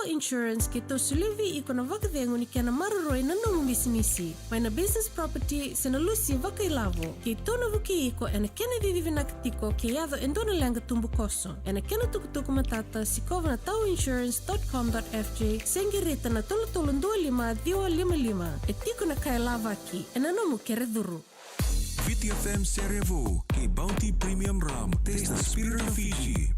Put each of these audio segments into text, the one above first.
Tau Insurance kito sulivi iko na vakadengu ni kena maruroi na nomu misinisi. Mai na business property sinalusi vakailavo. Kito na vuki iko ena kena vivi nakatiko ke yado endona langa tumbu koso. Ena kena tukutuku matata sikova na tauinsurance.com.fj sengirita na tolo 25 etiko na kailava ki. Ena nomu kereduru. VTFM Sere-Vu, ke Bounty Premium Rum, taste the spirit of Fiji.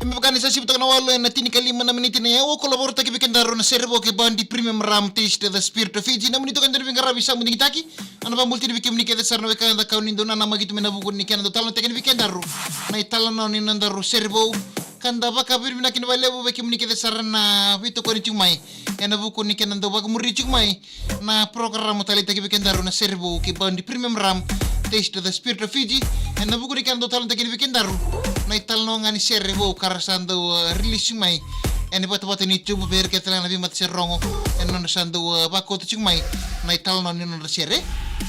Organisasi kutoka na wale na tini kalima na miniti na yao kolaborata kibikendaro na Sere-Vu ke Bounty Premium Rum taste the spirit of Fiji na munito kandari bingarabi sa munding taki ano ba multi bikim ni kede sarna weka nda kaunin dona na magitu menabuku ni kena total na tekeni bikendaro na itala na ni nandaro Sere-Vu kanda baka birbina kini walebu bikim ni kede sarna vito ko ni chumai ena buku ni kena ndo bak muri chumai na program talita kibikendaro na Sere-Vu ke Bounty Premium Rum taste the spirit of Fiji en na buku ni kena total na tekeni bikendaro na ital no ngani Sere-Vu karasando release mai en bata ni tubu ber ketala na bimat serongo en no sando bako tu mai na ital no ni no sere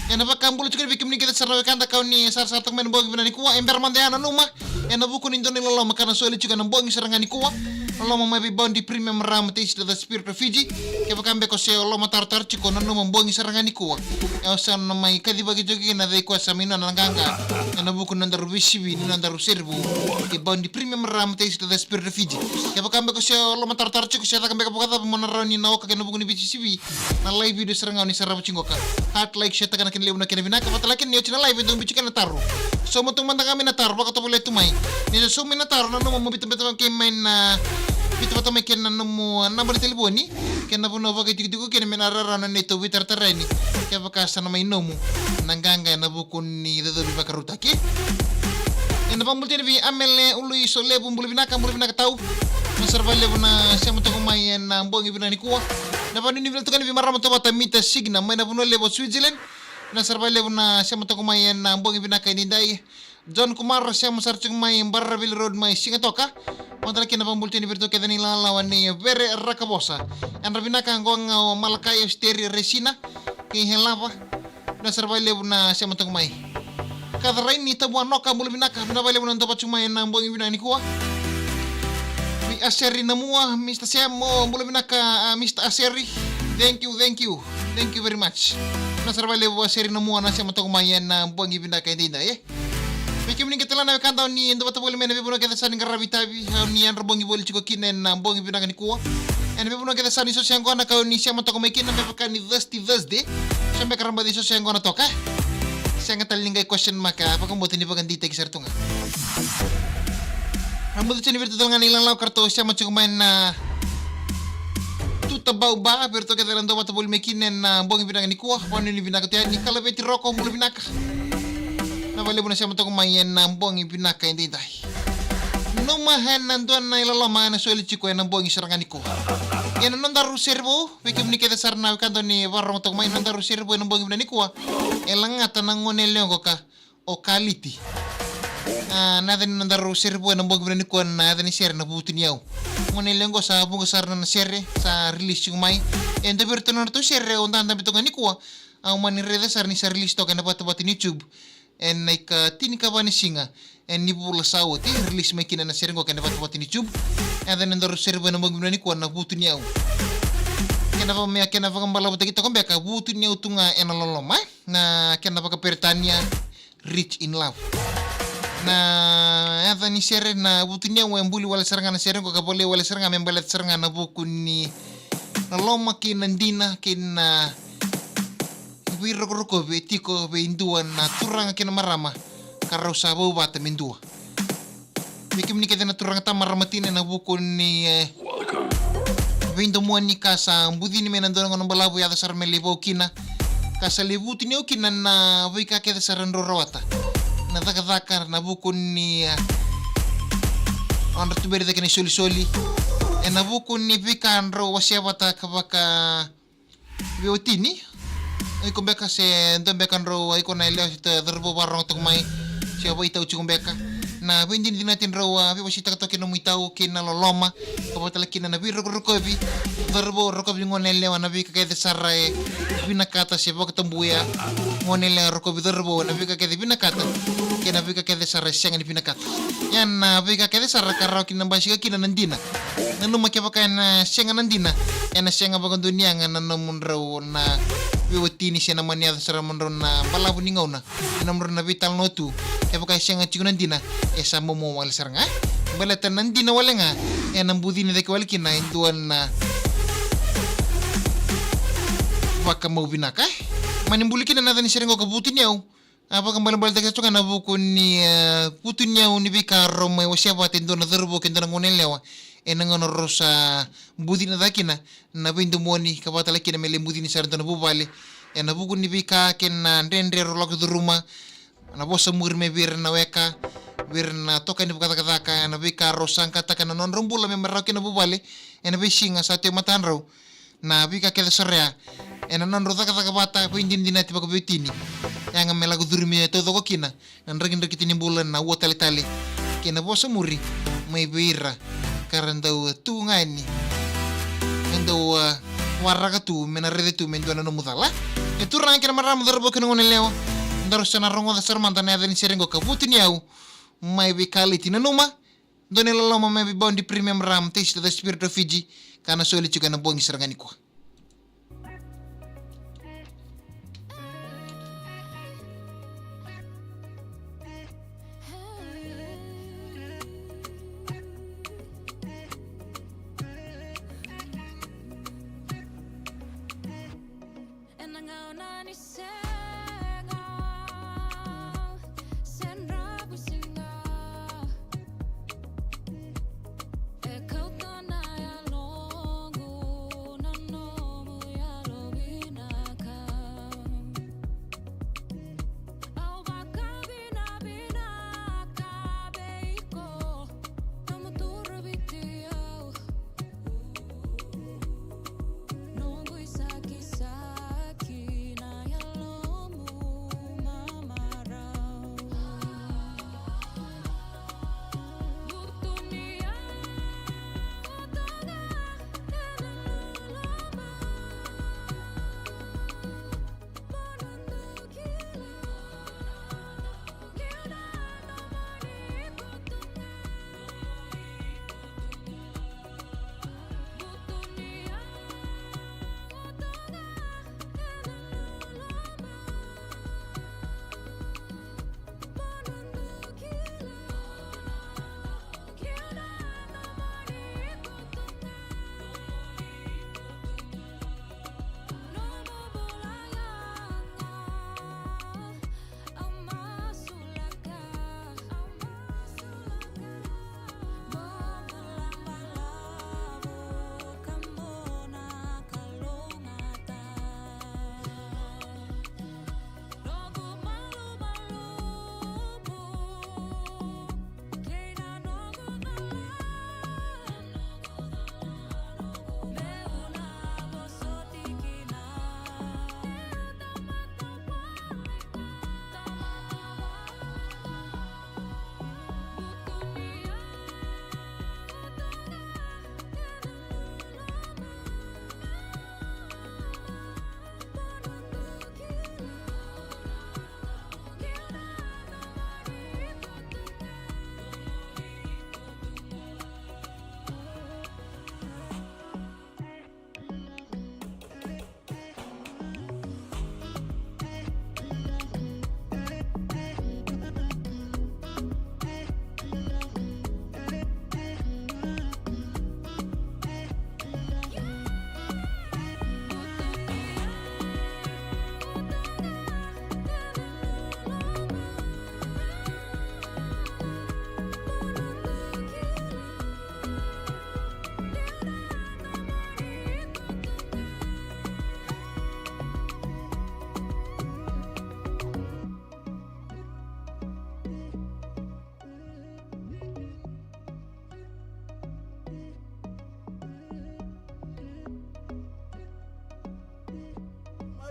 en ba kambulu tukir bikim ni kita sarwa kanda kau ni sar tak men bogi binani kuwa ember mandeana numa en buku ni ndoni lolo makana soli chuka na bogi sarangani kuwa lolo mai Bounty Premium Rum taste the spirit of Fiji ke ba kambe ko se lolo matar chiko na numa bogi sarangani kuwa e san mai kadi bagi jogi na dei kwa samina na nganga en buku nandaru bisibi ni nandaru Sere-Vu ke Bounty Premium Rum taste the spirit of Fiji ke ba kambe ko se lolo matar chiko se ta kambe ko kata monarani na oka ke buku ni bisibi na live video sarangani sarabu chingoka heart like share kana kin leuna kin vinaka patalakin ni ochina live ndong bichika na taru so mo tung manda kami na taru baka to bole tumai ni so mi na taru na no mo bitu ke main na bitu to me ken na mo na bole telefoni ken na puno baka tiku ken me na rara na neto bitar terreni ke baka sana mai nomu nanganga na buku ni do baka rutaki en ba multi vi amele ului so lebu mbulu vinaka tau maserva lebu na sema to mai na mbongi binani kuwa na pa ni tukani vi marama to bata mita signa mai na puno lebu Switzerland na serva lebu na sema to mai na mbongi binaka ni dai John Kumar sema sarchung mai Barrabil Road mai Singatoka Montala kena pambulti ni virtu kedani lawan ni vere rakabosa en rabinaka ngong malakai steri resina ki helava na serva lebu na sema to mai kadrai ni tabu anoka mulu binaka na vale bu nanta pachuma na mbongi binani kuwa mi aseri namua Mr. Semo mulu binaka Mr. Aseri thank you very much na serva lebu aseri namua na sema to mai na mbongi binaka ndinda Bikim ni ketala na kanta ni ndo bata bole mena bibuno keta sani ngarabi tabi ni an robongi bole chiko kinen na mbongi binanga ni kuwa en bibuno keta sani so siango na ka ni siama to ko mekina me paka ni Thursday sampai karamba di so siango na toka sianga talingay question maka pakambote ni pagandite kisartunga Ambo chini virtu tanga ni lang law karto siama chiko main na tuta bau virtu keta ndo bata bole mekinen na mbongi binanga ni kuwa pano ni binanga tia ni kala beti roko mulu binaka na vale buna siya matong mayan na mbongi binaka hindi tayo. Numahan nanduan na ilalama na sueli chiko yan ang mbongi sarangani ko. Yan ang nandaru Sere-Vu, bikim ni kita sarna kanto ni warang matong mayan nandaru Sere-Vu yan ang mbongi binani ko. Elang nga tanang ngonelyong ko ka o Kaliti. Natin nandaru Sere-Vu yan ang mbongi binani ko na natin ni Sere-Vutuniyau. Ngonelyong ko sa bunga sarna na Sere sa release yung may. And the virtual na to Sere undahan tabi itong ni ko. Ang manireda sa release to ka na bata-bata YouTube. En naik tini ka bani singa en ni bula sawati release makina na serengo kana bata ni YouTube en then ndoro Sere-Vu na mbongi ni ko na Vutuniyau kana ba me kana ba kambala bata kita kombe ka Vutuniyau tunga en loloma na kana ba ka Pertania Rich in Love na en ni Sere na Vutuniyau en buli wala seranga na serengo ka bole wala seranga membalat seranga na buku ni na loma kinandina kina Roko betiko be induan na turang kena marama karo sabo bata mindua bikim ni kena turang ta maramatin na buku ni vindo mo ni kasa budi ni menando ng balabu ya sar melibo kina kasa libuti ni kina na vika keda sarando rawata na daka na buku ni on tu berde kena soli na buku ni vika andro wasiabata kabaka biotini ay kumbeka se ndembeka ro ay ko na ileo sita derbo barong tuk mai siapa itau cukumbeka na pwede din natin raw pipasita ka to kinumitaw kinaloloma kapatala kinanabi rokobi darbo rokobi ngonele wanabi kakete saray binakata siya pagkatambuya ngonele rokobi darbo nabi kakete binakata kinabi kakete saray siya nga binakata yan nabi kakete saray karaw kinambasi ka kinanandina nanuma kaya na siya nga nandina yan na siya nga bagang dunia nga nanamun raw na Wiwatini siya naman niya sa ramon ron na balabo ni ngaw na inamron na vital no tu kaya pa siya nga chikunan din na sa mumuwal sar nga balatan nandi na wala nga nang budi ni dek walikin na induan na baka mau binaka manimbulikin na natin siya rin ko Vutuniyau apa kembali balik sa na buku ni Vutuniyau ni bikaro may wasya batin doon na darbo kendo na ngunel lewa nangono rosa budi na dakina na bindu moni kabatala kina mele budi ni sarto na bubale na buku ni bika ken na ndendre rolok do ruma na bosa murme bir na weka bir na toka ni bukata kataka na bika rosa kata kana non rumbula me merau kina bubale na bisinga sa te matan raw na bika keda sorea na non roda kata kabata po indin dinati baka bitini yang melagu durmi to do kina nan regin rekitini bulan na wotale tale kina bosa muri may bira karandau tu ngani endo warraga tu menarede tu mendo na mudala itu rang kina maram darbo kina ngone lewa ndaro sana rongo da sarmanta na den serengo ka Vutuniyau mai bi kaliti na numa done lolo mai bi bondi premium ram taste the spirit of Fiji kana soli chuka na bongi sarangani ko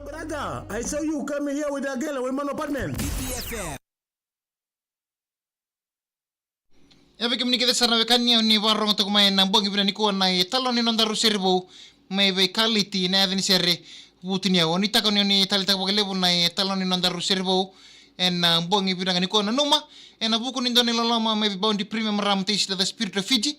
Brother, I saw you coming here with a girl with my apartment. PPFM. bikim kita sarna wekani ni warong to kumain na bongi bina nikuwa na talon ni nondaru Sere-Vu Matasere-Kaliti na adini Sere-Vutuniyau ni takon ni talita ko level na talon ni nondaru Sere-Vu en bongi bina nikuwa na numa en buku ni ndoni loloma may bound premium ram taste the spirit of Fiji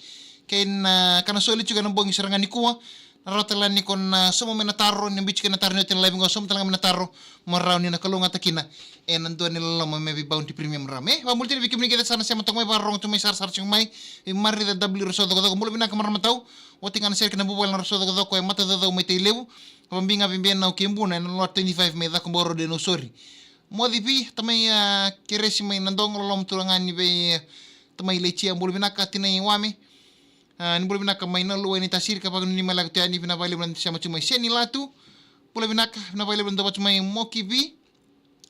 kain kana soli juga na bongi serangan nikuwa narotala ni kon somo menataro ni bichi kana tarno tin live ngosom talanga menataro marau ni nakalunga takina en ando ni loloma may bound premium ram wa multi bikim ni kita sana sama tong may barong to may sar chung may mari da w rosodo ko mulo bina kamar matau wotingan ser kana bubal na rosodo ko mata da may teilebu pambinga bimbian na kimbuna en lot 25 may da kumboro de no sorry modi pi tamay kiresi may nandong lolom tulangan ni be tamay lechi ang bulbina ka tinay wami ni bulbina ka may naluwa ni tasir kapag ni malag tiyan ni pinabali bulan siya macumay seni latu bulbina ka pinabali bulan dapat may moki bi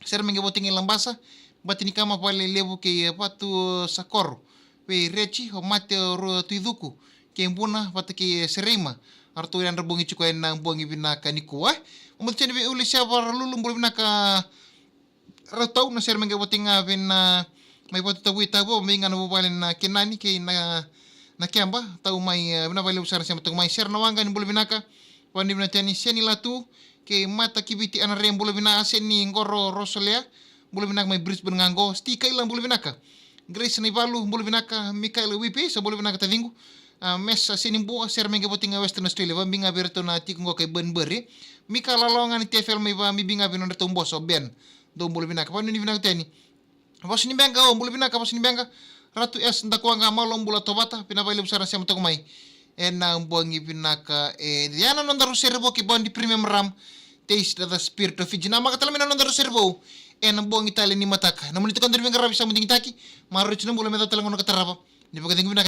ser menge boting ilang basa batini kama pale lebu ke patu sakor pe rechi o mate ro tuiduku ke mbuna patake serema artu yan rabungi chuko en buangi binaka ni kuwa umutchen be uli siya para lulum bulbina ka ratau na ser menge boting ben may boto tawi tabo may nga nabubalin na kinani kay na kiamba tau may binabali usara siya matong may ser nawanga ni bulbinaka wandi binatani seni latu kay mata kibiti anare bulbina seni ngoro rosolea bulbinak may bridge bengango stika ilang bulbinaka Grace ni balu bulbinaka Mikael Wipi sa bulbinaka tadingu mes sinimbu ser menge boting Western Australia binga berto na tikungo kay benberi Mika lalongan ni TFL may ba mibinga binon retong boso ben do bulbinaka pa ni binaka tani Bos ni benga bulbinaka bos ni benga ratu es ndakwa nga malom bula tobata pinabali usara siya matong may en buangi binaka diana nondaru Sere-Vu ki bondi premium ram taste the spirit of Fiji na makatalamin na nondaru Sere-Vu en buangi tali ni mataka namun itu kan dari benga rabi sa munding taki maruch na bula meta talangon katarapa ni pagating binaka